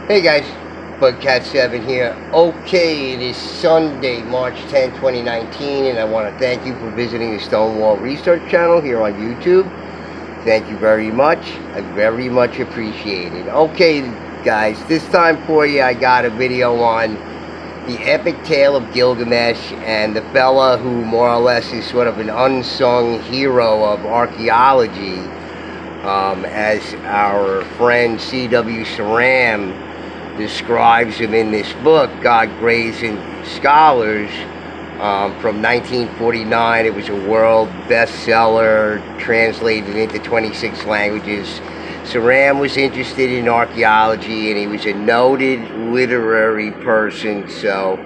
Hey guys, Bugcat7 here. Okay, it is Sunday, March 10, 2019, and I want to thank you for visiting the Stonewall Research channel here on YouTube. Thank you very much. I very much appreciate it. Okay, guys, this time for you, I got a video on the epic tale of Gilgamesh and the fella who more or less is sort of an unsung hero of archaeology, as our friend C.W. Saram describes him in this book, God, Graves and Scholars, from 1949. It was a world bestseller, translated into 26 languages. Saram was interested in archaeology, and he was a noted literary person, so,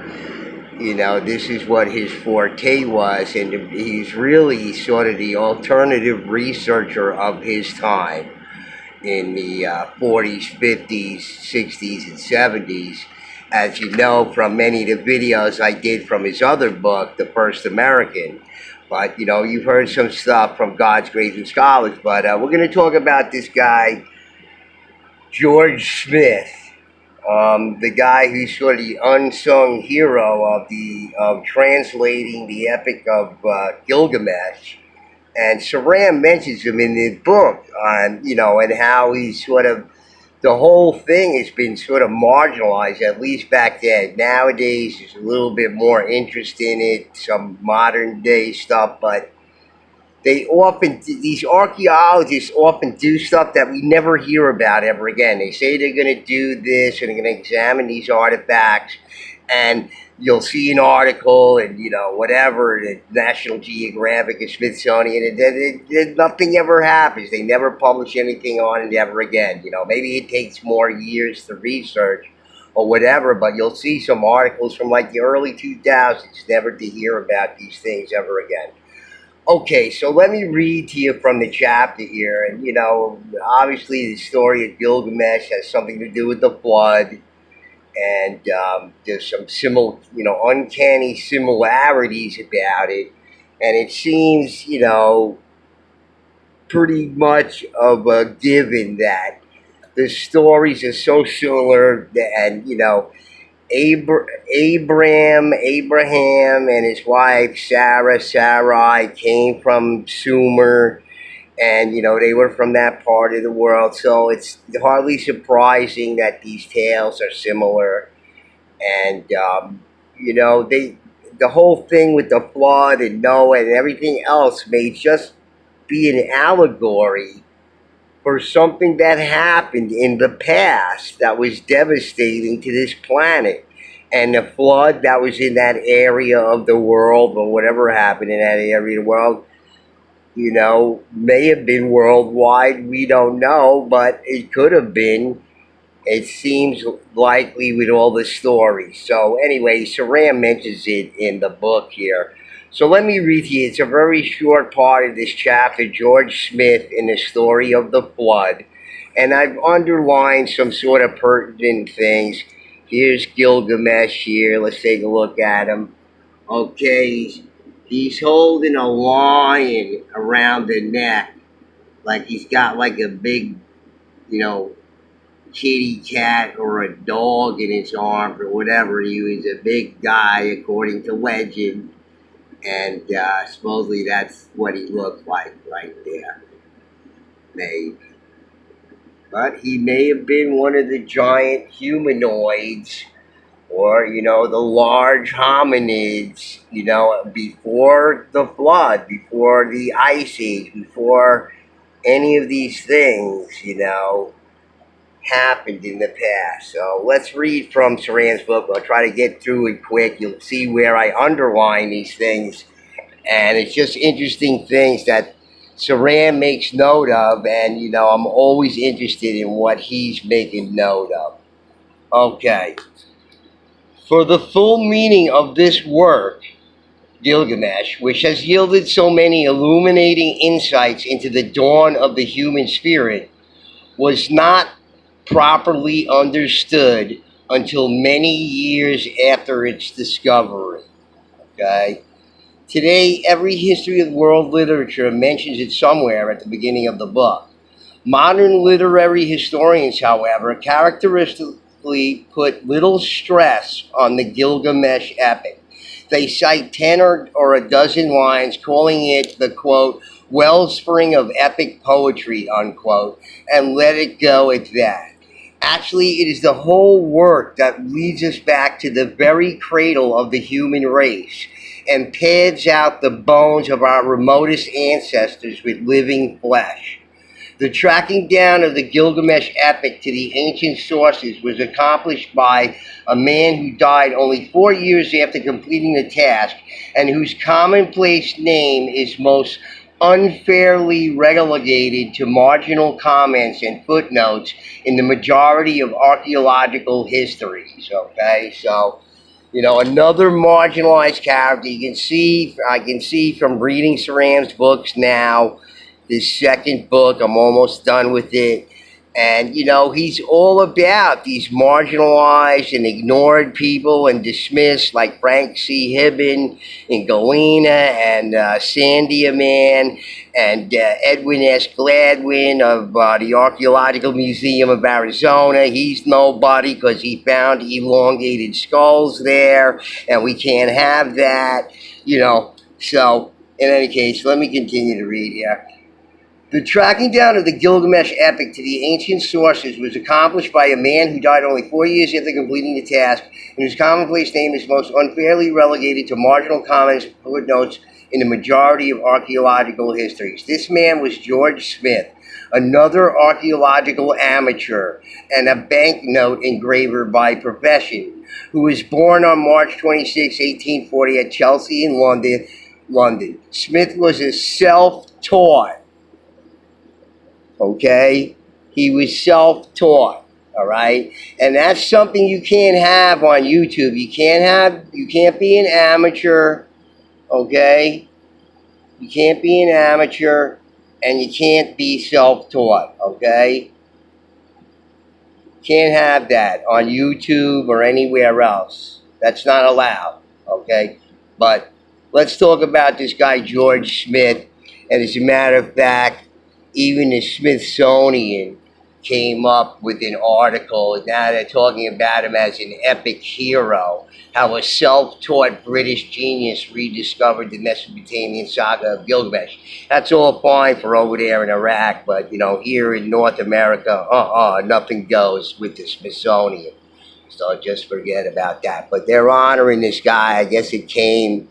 you know, this is what his forte was, and he's really sort of the alternative researcher of his time in the 40s, 50s, 60s, and 70s. As you know from many of the videos I did from his other book, The First American. But, you know, you've heard some stuff from God's Graves and Scholars. But we're going to talk about this guy, George Smith, the guy who's sort of the unsung hero of translating the epic of Gilgamesh. And Saram mentions him in his book on, you know, and how he's sort of, the whole thing has been sort of marginalized, at least back then. Nowadays, there's a little bit more interest in it, some modern day stuff, but these archaeologists often do stuff that we never hear about ever again. They say they're going to do this and they're going to examine these artifacts, and you'll see an article and, you know, whatever, the National Geographic or Smithsonian, and nothing ever happens. They never publish anything on it ever again. You know, maybe it takes more years to research or whatever, but you'll see some articles from like the early 2000s, never to hear about these things ever again. Okay, so let me read to you from the chapter here. And, you know, obviously the story of Gilgamesh has something to do with the flood. And there's some uncanny similarities about it. And it seems, you know, pretty much of a given that the stories are so similar. And, you know, Abraham and his wife Sarai came from Sumer, and, you know, they were from that part of the world, so it's hardly surprising that these tales are similar. And you know, the whole thing with the flood and Noah and everything else may just be an allegory for something that happened in the past that was devastating to this planet. And the flood that was in that area of the world, or whatever happened in that area of the world, you know, may have been worldwide. We don't know, but it could have been. It seems likely with all the stories. So anyway, Saram mentions it in the book here. So let me read to you. It's a very short part of this chapter, George Smith in the story of the flood. And I've underlined some sort of pertinent things. Here's Gilgamesh here. Let's take a look at him. Okay, he's holding a lion around the neck. Like he's got like a big, you know, kitty cat or a dog in his arms or whatever. He was a big guy according to legend. And supposedly that's what he looked like right there. Maybe. But he may have been one of the giant humanoids, or, you know, the large hominids, you know, before the flood, before the ice age, before any of these things, you know, happened in the past. So let's read from Saram's book. I'll try to get through it quick. You'll see where I underline these things. And it's just interesting things that Saram makes note of. And, you know, I'm always interested in what he's making note of. Okay. For the full meaning of this work, Gilgamesh, which has yielded so many illuminating insights into the dawn of the human spirit, was not properly understood until many years after its discovery. Okay? Today, every history of world literature mentions it somewhere at the beginning of the book. Modern literary historians, however, basically put little stress on the Gilgamesh epic. They cite 10 or a dozen lines, calling it the, quote, wellspring of epic poetry, unquote, and let it go at that. Actually, it is the whole work that leads us back to the very cradle of the human race and pads out the bones of our remotest ancestors with living flesh. The tracking down of the Gilgamesh epic to the ancient sources was accomplished by a man who died only 4 years after completing the task and whose commonplace name is most unfairly relegated to marginal comments and footnotes in the majority of archaeological histories. Okay, so another marginalized character. I can see from reading Saram's books now, this second book, I'm almost done with it. And, he's all about these marginalized and ignored people and dismissed, like Frank C. Hibben and Galena and Sandia Man and Edwin S. Gladwin of the Archaeological Museum of Arizona. He's nobody because he found elongated skulls there, and we can't have that, So, in any case, let me continue to read here. The tracking down of the Gilgamesh epic to the ancient sources was accomplished by a man who died only 4 years after completing the task, and whose commonplace name is most unfairly relegated to marginal comments and footnotes in the majority of archaeological histories. This man was George Smith, another archaeological amateur and a banknote engraver by profession, who was born on March 26, 1840 at Chelsea in London. Smith was a self-taught. Okay, he was self-taught. All right, and that's something you can't have on YouTube. You can't be an amateur. Okay, you can't be an amateur, and you can't be self-taught. Okay, can't have that on YouTube or anywhere else. That's not allowed. Okay, but let's talk about this guy George Smith. And as a matter of fact, even the Smithsonian came up with an article, and now they're talking about him as an epic hero, how a self-taught British genius rediscovered the Mesopotamian saga of Gilgamesh. That's all fine for over there in Iraq, but, here in North America, nothing goes with the Smithsonian. So just forget about that. But they're honoring this guy. I guess it came,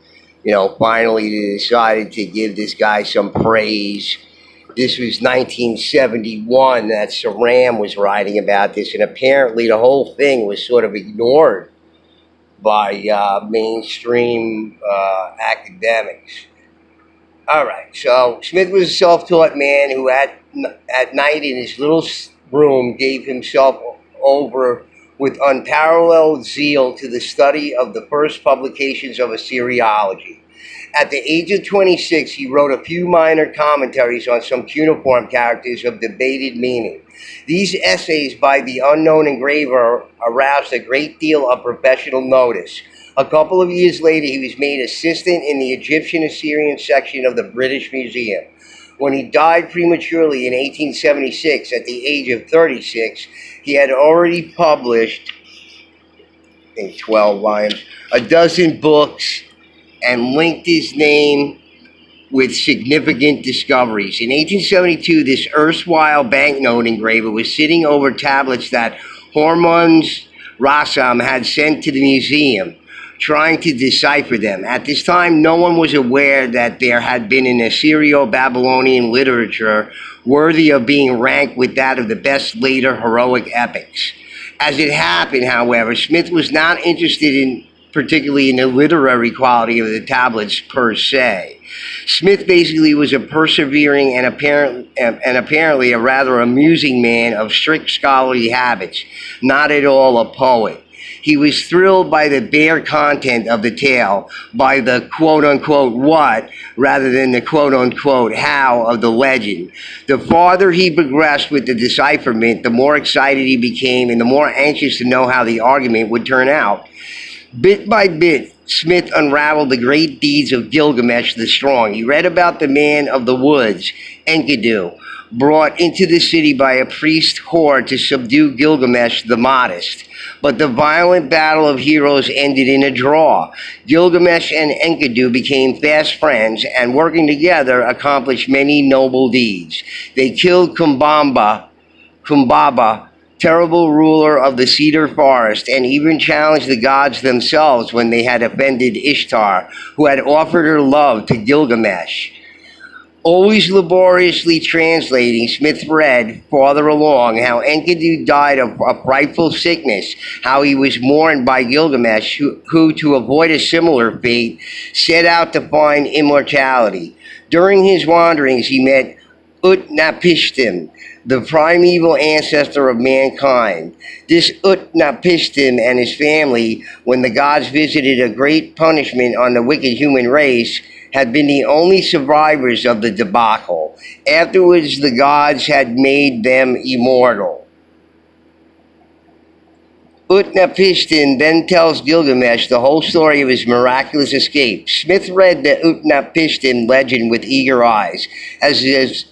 finally they decided to give this guy some praise. This was 1971 that Saram was writing about this, and apparently the whole thing was sort of ignored by mainstream academics. All right, so Smith was a self-taught man who at night in his little room gave himself over with unparalleled zeal to the study of the first publications of Assyriology. At the age of 26, he wrote a few minor commentaries on some cuneiform characters of debated meaning. These essays by the unknown engraver aroused a great deal of professional notice. A couple of years later, he was made assistant in the Egyptian-Assyrian section of the British Museum. When he died prematurely in 1876 at the age of 36, he had already published, I think 12 volumes, a dozen books, and linked his name with significant discoveries. In 1872, this erstwhile banknote engraver was sitting over tablets that Hormuz Rassam had sent to the museum, trying to decipher them. At this time, no one was aware that there had been an Assyrio-Babylonian literature worthy of being ranked with that of the best later heroic epics. As it happened, however, Smith was not interested particularly in the literary quality of the tablets per se. Smith basically was a persevering and apparently a rather amusing man of strict scholarly habits, not at all a poet. He was thrilled by the bare content of the tale, by the quote-unquote what, rather than the quote-unquote how of the legend. The farther he progressed with the decipherment, the more excited he became and the more anxious to know how the argument would turn out. Bit by bit, Smith unraveled the great deeds of Gilgamesh the Strong. He read about the man of the woods, Enkidu, brought into the city by a priest horde to subdue Gilgamesh the Modest. But the violent battle of heroes ended in a draw. Gilgamesh and Enkidu became fast friends and, working together, accomplished many noble deeds. They killed Kumbaba, terrible ruler of the cedar forest, and even challenged the gods themselves when they had offended Ishtar, who had offered her love to Gilgamesh. Always laboriously translating, Smith read farther along how Enkidu died of a frightful sickness, how he was mourned by Gilgamesh, who, to avoid a similar fate, set out to find immortality. During his wanderings, he met Utnapishtim, the primeval ancestor of mankind. This Utnapishtim and his family, when the gods visited a great punishment on the wicked human race, had been the only survivors of the debacle. Afterwards, the gods had made them immortal. Utnapishtim then tells Gilgamesh the whole story of his miraculous escape. Smith read the Utnapishtim legend with eager eyes, as his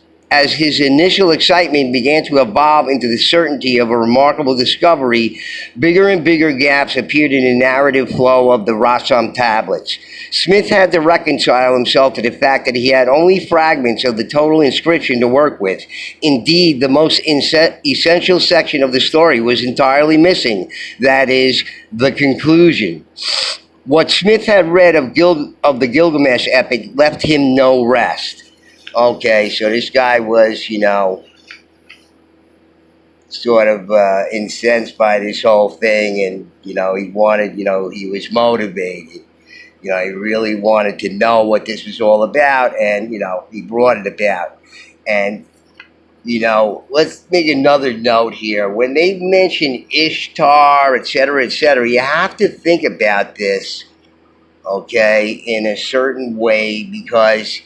initial excitement began to evolve into the certainty of a remarkable discovery. Bigger and bigger gaps appeared in the narrative flow of the Rasam tablets. Smith had to reconcile himself to the fact that he had only fragments of the total inscription to work with. Indeed, the most essential section of the story was entirely missing, that is, the conclusion. What Smith had read of the Gilgamesh epic left him no rest. Okay, so this guy was, sort of incensed by this whole thing, and, he wanted, he was motivated. He really wanted to know what this was all about, and, he brought it about. And, let's make another note here. When they mention Ishtar, etc., you have to think about this, okay, in a certain way, because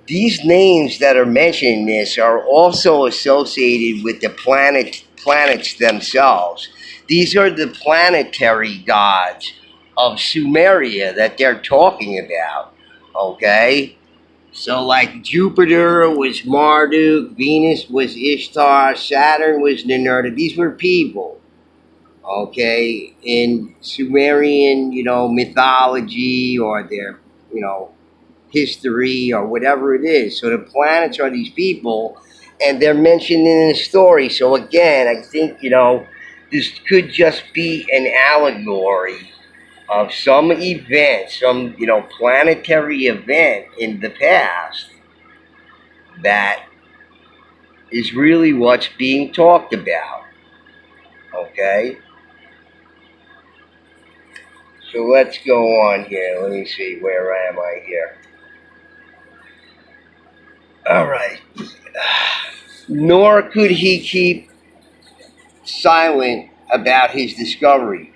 these names that are mentioned in this are also associated with the planets themselves. These are the planetary gods of Sumeria that they're talking about, okay? So like Jupiter was Marduk, Venus was Ishtar, Saturn was Ninurta. These were people, okay? In Sumerian, mythology, or their, history, or whatever it is. So the planets are these people, and they're mentioned in the story. So again, I think, this could just be an allegory of some event, some, planetary event in the past that is really what's being talked about. Okay? So let's go on here. Let me see, where am I here? All right. Nor could he keep silent about his discovery,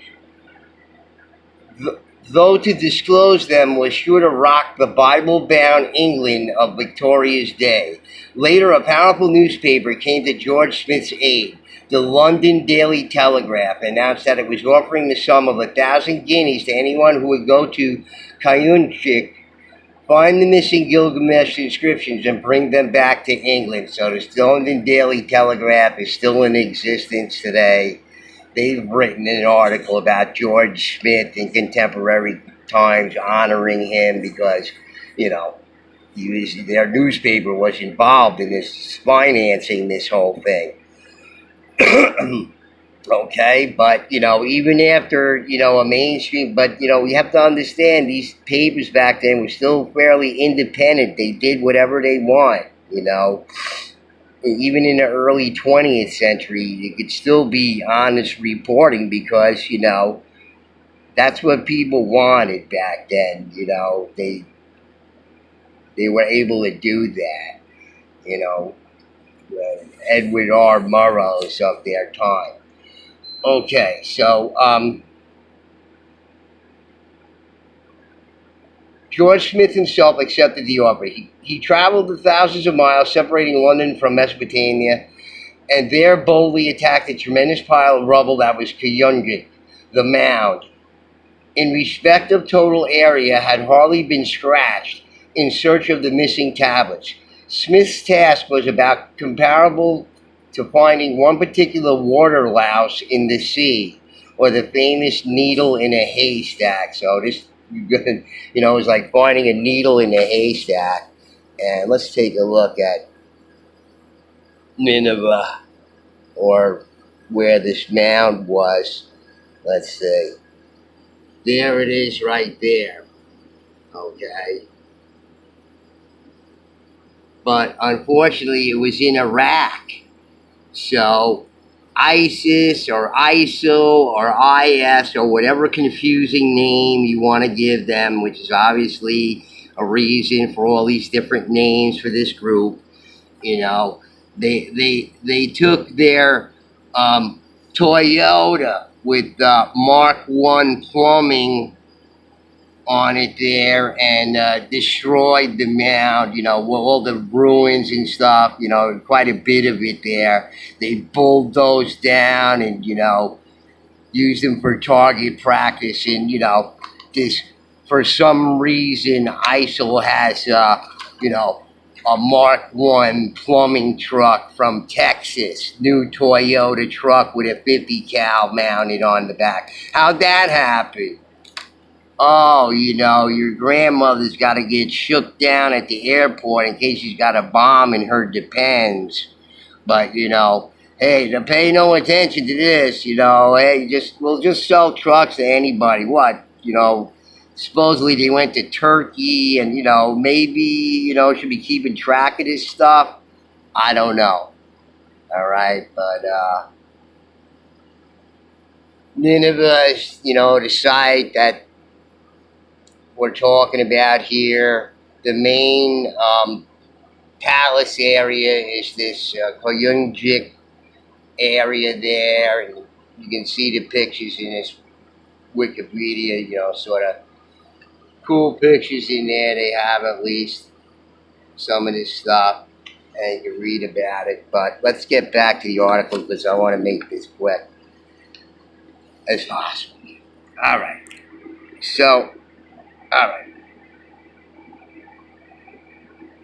though to disclose them was sure to rock the Bible-bound England of Victoria's day. Later, a powerful newspaper came to George Smith's aid. The London Daily Telegraph announced that it was offering the sum of 1,000 guineas to anyone who would go to Kayunchik, find the missing Gilgamesh inscriptions, and bring them back to England. So the London Daily Telegraph is still in existence today. They've written an article about George Smith in contemporary times, honoring him because, their newspaper was involved in this, financing this whole thing. Okay, but, even after, a mainstream, but, we have to understand these papers back then were still fairly independent. They did whatever they want, Even in the early 20th century, it could still be honest reporting because, that's what people wanted back then, they were able to do that, Edward R. Murrows of their time. Okay, so George Smith himself accepted the offer. He traveled the thousands of miles separating London from Mesopotamia, and there boldly attacked a tremendous pile of rubble that was Kayunjik, the mound. In respect of total area, had hardly been scratched in search of the missing tablets. Smith's task was about comparable to finding one particular water louse in the sea, or the famous needle in a haystack. So this, it was like finding a needle in a haystack. And let's take a look at Nineveh, or where this mound was. Let's see. There it is right there. Okay. But unfortunately, it was in Iraq. So ISIS or ISIL or IS or whatever confusing name you want to give them, which is obviously a reason for all these different names for this group, they took their Toyota with Mark One plumbing on it there, and destroyed the mound, all the ruins and stuff, quite a bit of it there. They bulldozed down and, used them for target practice. And, this, for some reason, ISIL has, a Mark One plumbing truck from Texas, new Toyota truck with a 50 cal mounted on the back. How'd that happen? Oh, your grandmother's got to get shook down at the airport in case she's got a bomb in her Depends. But, hey, to pay no attention to this, hey, we'll just sell trucks to anybody. What? Supposedly they went to Turkey and, maybe, should be keeping track of this stuff. I don't know. All right, but, Nineveh is, the site that we're talking about here. The main palace area is this Koyunjik area there, and you can see the pictures in this Wikipedia, sort of cool pictures in there. They have at least some of this stuff, and you can read about it. But let's get back to the article because I want to make this quick as possible. All right. So, all right.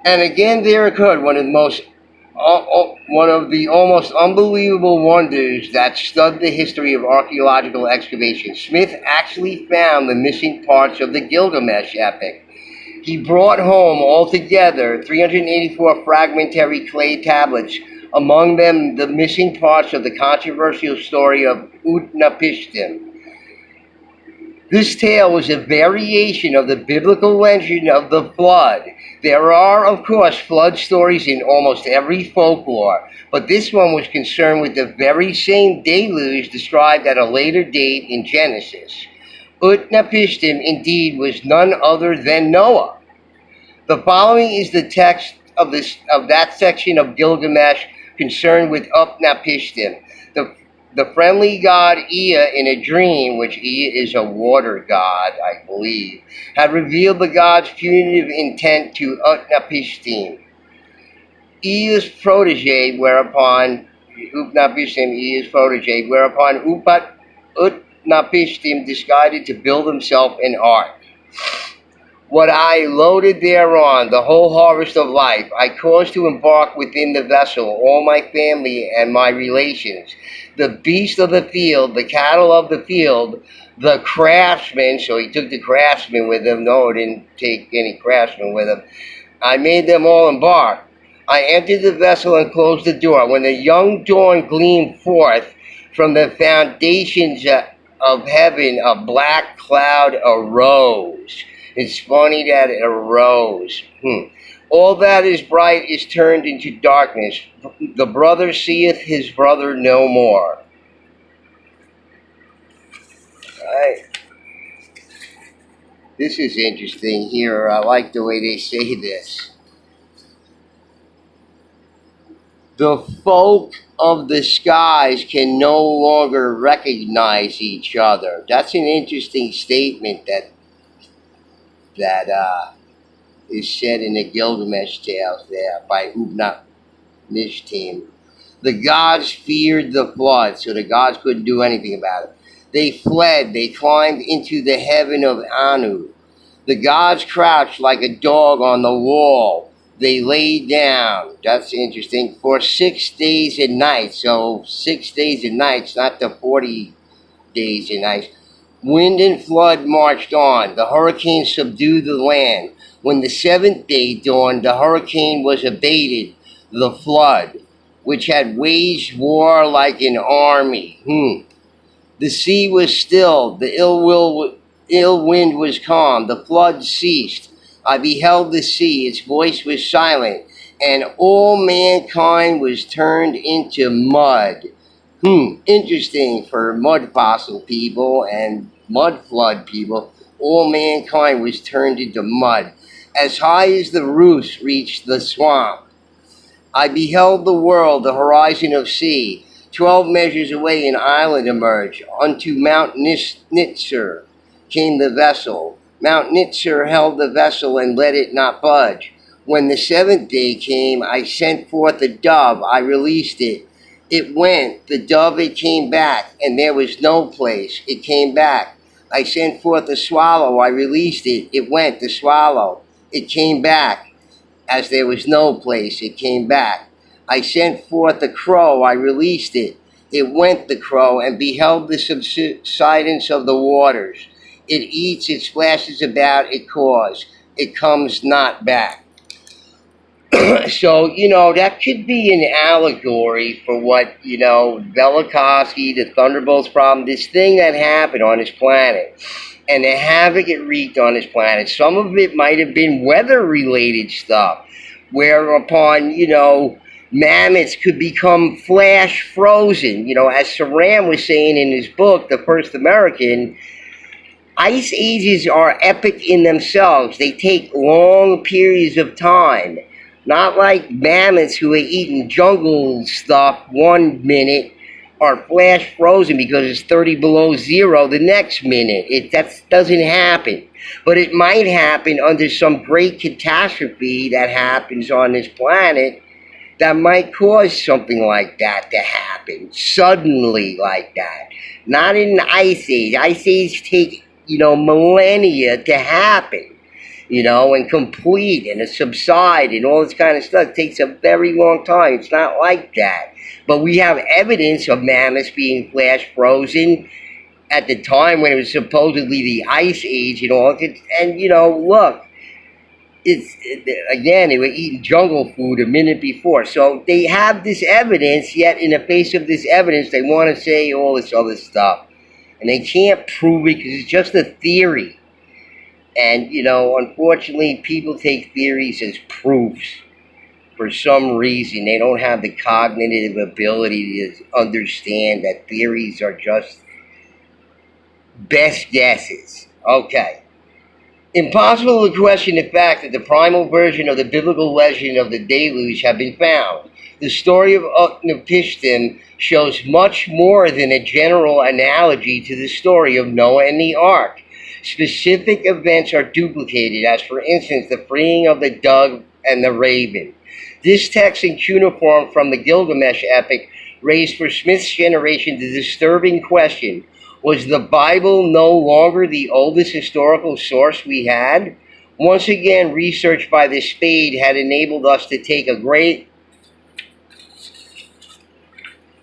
And again, there occurred one of the almost unbelievable wonders that stud the history of archaeological excavation. Smith actually found the missing parts of the Gilgamesh epic. He brought home altogether 384 fragmentary clay tablets, among them the missing parts of the controversial story of Utnapishtim. This tale was a variation of the biblical legend of the flood. There are, of course, flood stories in almost every folklore, but this one was concerned with the very same deluge described at a later date in Genesis. Utnapishtim, indeed, was none other than Noah. The following is the text of that section of Gilgamesh concerned with Utnapishtim. The friendly god Ea, in a dream, which Ea is a water god, I believe, had revealed the god's punitive intent to Utnapishtim, Ea's protege, whereupon Utnapishtim decided to build himself an ark. What I loaded thereon, the whole harvest of life, I caused to embark within the vessel all my family and my relations, the beasts of the field, the cattle of the field, the craftsmen. So he took the craftsmen with him. No, he didn't take any craftsmen with him. I made them all embark. I entered the vessel and closed the door. When the young dawn gleamed forth from the foundations of heaven, a black cloud arose. It's funny that it arose. All that is bright is turned into darkness. The brother seeth his brother no more. Right. This is interesting here. I like the way they say this. The folk of the skies can no longer recognize each other. That's an interesting statement that is said in the Gilgamesh tales there by Utnapishtim. The gods feared the flood, so the gods couldn't do anything about it. They fled. They climbed into the heaven of Anu. The gods crouched like a dog on the wall. They lay down. That's interesting. For 6 days and nights. So 6 days and nights, not the 40 days and nights. Wind and flood marched on. The hurricane subdued the land. When the seventh day dawned, the hurricane was abated. The flood, which had waged war like an army. The sea was still. The ill wind was calm. The flood ceased. I beheld the sea. Its voice was silent, and all mankind was turned into mud. Interesting for mud fossil people and mud flood people. All mankind was turned into mud. As high as the roofs reached the swamp. I beheld the world, the horizon of sea. 12 measures away an island emerged. Unto Mount Nitzer came the vessel. Mount Nitzer held the vessel and let it not budge. When the seventh day came, I sent forth a dove. I released it. It went. The dove, it came back, and there was no place. It came back. I sent forth a swallow. I released it. It went. The swallow. It came back. As there was no place, it came back. I sent forth a crow. I released it. It went, the crow, and beheld the subsidence of the waters. It eats, it splashes about, it caws. It comes not back. So, that could be an allegory for what, Velikovsky, the Thunderbolts problem, this thing that happened on this planet, and the havoc it wreaked on this planet. Some of it might have been weather-related stuff, whereupon, mammoths could become flash frozen. As Saram was saying in his book, The First American, ice ages are epic in themselves. They take long periods of time. Not like mammoths who are eating jungle stuff 1 minute are flash frozen because it's 30 below zero the next minute. That doesn't happen. But it might happen under some great catastrophe that happens on this planet that might cause something like that to happen suddenly like that. Not in the Ice Age. Ice Age take, millennia to happen. And complete and to subside and all this kind of stuff. It takes a very long time. It's not like that. But we have evidence of mammoths being flash frozen at the time when it was supposedly the Ice Age and all. And, look, again, they were eating jungle food a minute before. So they have this evidence, yet in the face of this evidence, they want to say all this other stuff. And they can't prove it because it's just a theory. And, unfortunately, people take theories as proofs. For some reason, they don't have the cognitive ability to understand that theories are just best guesses. Okay. Impossible to question the fact that the primal version of the biblical legend of the deluge have been found. The story of Utnapishtim shows much more than a general analogy to the story of Noah and the ark. Specific events are duplicated, as for instance the freeing of the dove and the raven. This text in cuneiform from the Gilgamesh epic raised for Smith's generation the disturbing question: was the Bible no longer the oldest historical source we had? Once again, research by the spade had enabled us to take a great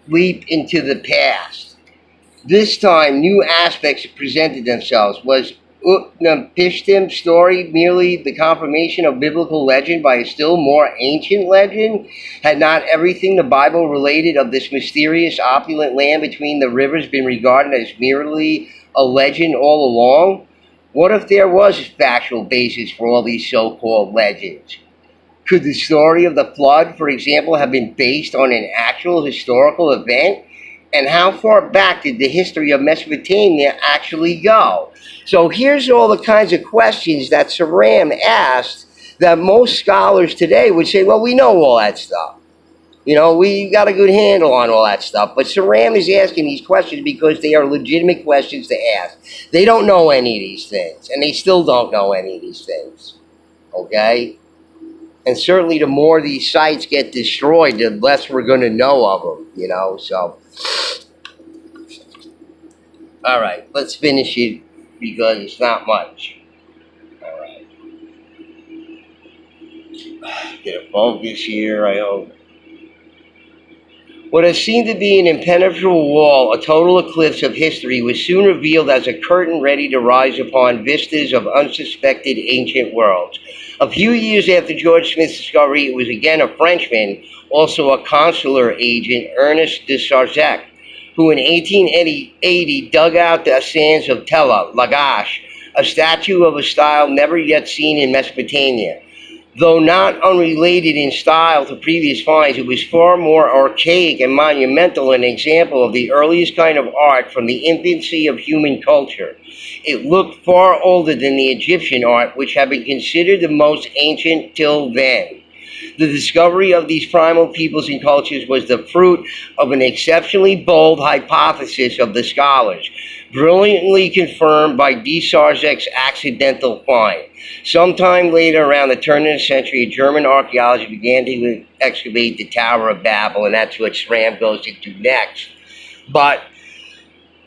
leap into the past. This time, new aspects presented themselves. Was Utnapishtim's story merely the confirmation of biblical legend by a still more ancient legend? Had not everything the Bible related of this mysterious, opulent land between the rivers been regarded as merely a legend all along? What if there was a factual basis for all these so-called legends? Could the story of the flood, for example, have been based on an actual historical event? And how far back did the history of Mesopotamia actually go? So here's all the kinds of questions that Saram asked that most scholars today would say, well, we know all that stuff. We got a good handle on all that stuff. But Saram is asking these questions because they are legitimate questions to ask. They don't know any of these things, and they still don't know any of these things. Okay? And certainly the more these sites get destroyed, the less we're going to know of them, so. All right, let's finish it because it's not much. All right. Get focus here, I hope. What has seemed to be an impenetrable wall, a total eclipse of history, was soon revealed as a curtain ready to rise upon vistas of unsuspected ancient worlds. A few years after George Smith's discovery, it was again a Frenchman, also a consular agent, Ernest de Sarzec, who in 1880 dug out the sands of Tela, Lagash, a statue of a style never yet seen in Mesopotamia. Though not unrelated in style to previous finds, it was far more archaic and monumental, an example of the earliest kind of art from the infancy of human culture. It looked far older than the Egyptian art, which had been considered the most ancient till then. The discovery of these primal peoples and cultures was the fruit of an exceptionally bold hypothesis of the scholars, brilliantly confirmed by de Sarzec's accidental find. Sometime later, around the turn of the century, a German archaeologist began to excavate the Tower of Babel, and that's what SRAM goes into next. But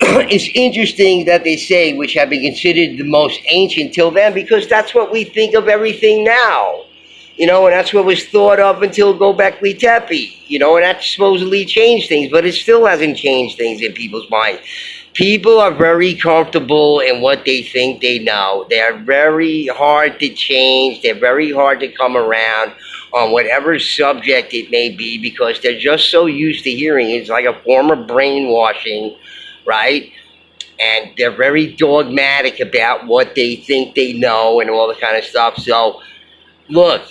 it's interesting that they say, which have been considered the most ancient till then, because that's what we think of everything now. And that's what was thought of until Göbekli Tepe, and that supposedly changed things, but it still hasn't changed things in people's minds. People are very comfortable in what they think they know. They're very hard to change. They're very hard to come around on whatever subject it may be, because they're just so used to hearing it. It's like a form of brainwashing, right? And they're very dogmatic about what they think they know and all the kind of stuff. So, look,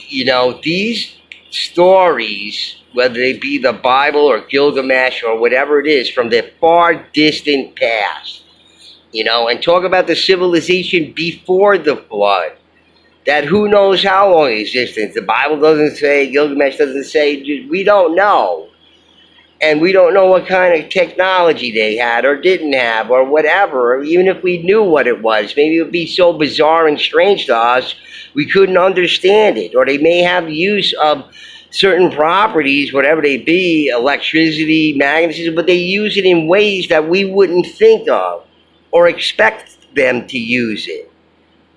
these stories, whether they be the Bible or Gilgamesh or whatever it is, from the far distant past, and talk about the civilization before the flood, that who knows how long existed. The Bible doesn't say, Gilgamesh doesn't say, we don't know. And we don't know what kind of technology they had or didn't have or whatever, or even if we knew what it was. Maybe it would be so bizarre and strange to us, we couldn't understand it. Or they may have use of certain properties, whatever they be, electricity, magnetism, but they use it in ways that we wouldn't think of or expect them to use it.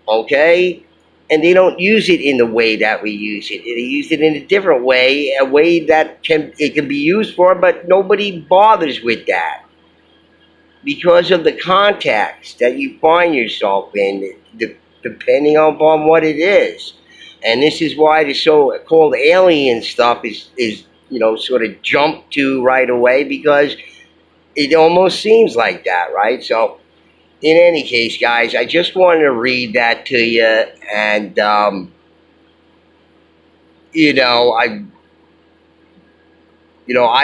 Okay? And they don't use it in the way that we use it. They use it in a different way, a way that it can be used for, but nobody bothers with that because of the context that you find yourself in, depending upon what it is. And this is why the so-called alien stuff is sort of jumped to right away, because it almost seems like that, right? So, in any case, guys, I just wanted to read that to you, and I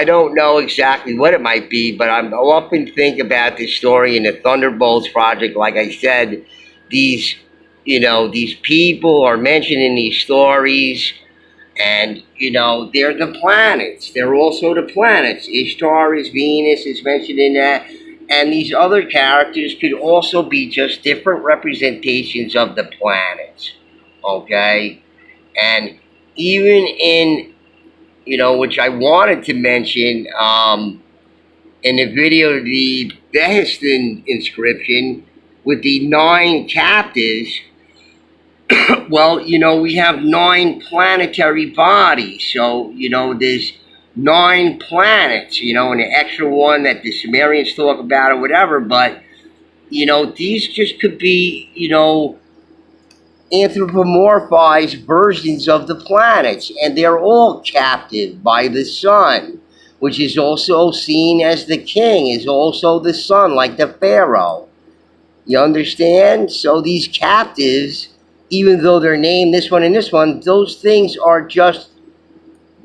don't know exactly what it might be, but I often think about this story in the Thunderbolts Project. Like I said, these people are mentioned in these stories, and they're the planets. They're also the planets. Ishtar is Venus, is mentioned in that. And these other characters could also be just different representations of the planets, okay? And even in, which I wanted to mention in the video, the Behistun inscription with the 9 captives, well, we have 9 planetary bodies. So, there's 9 planets, and the extra one that the Sumerians talk about or whatever, but, these just could be, anthropomorphized versions of the planets, and they're all captive by the sun, which is also seen as the king, is also the sun, like the pharaoh. You understand? So these captives, even though they're named this one and this one, those things are just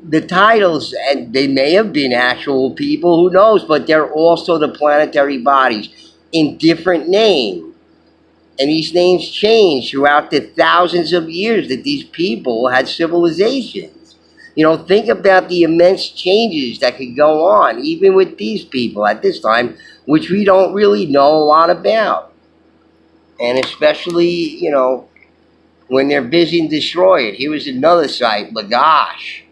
the titles, and they may have been actual people, who knows, but they're also the planetary bodies in different names. And these names change throughout the thousands of years that these people had civilizations. Think about the immense changes that could go on, even with these people at this time, which we don't really know a lot about. And especially, when they're busy and destroy it. Here was another site, Lagash.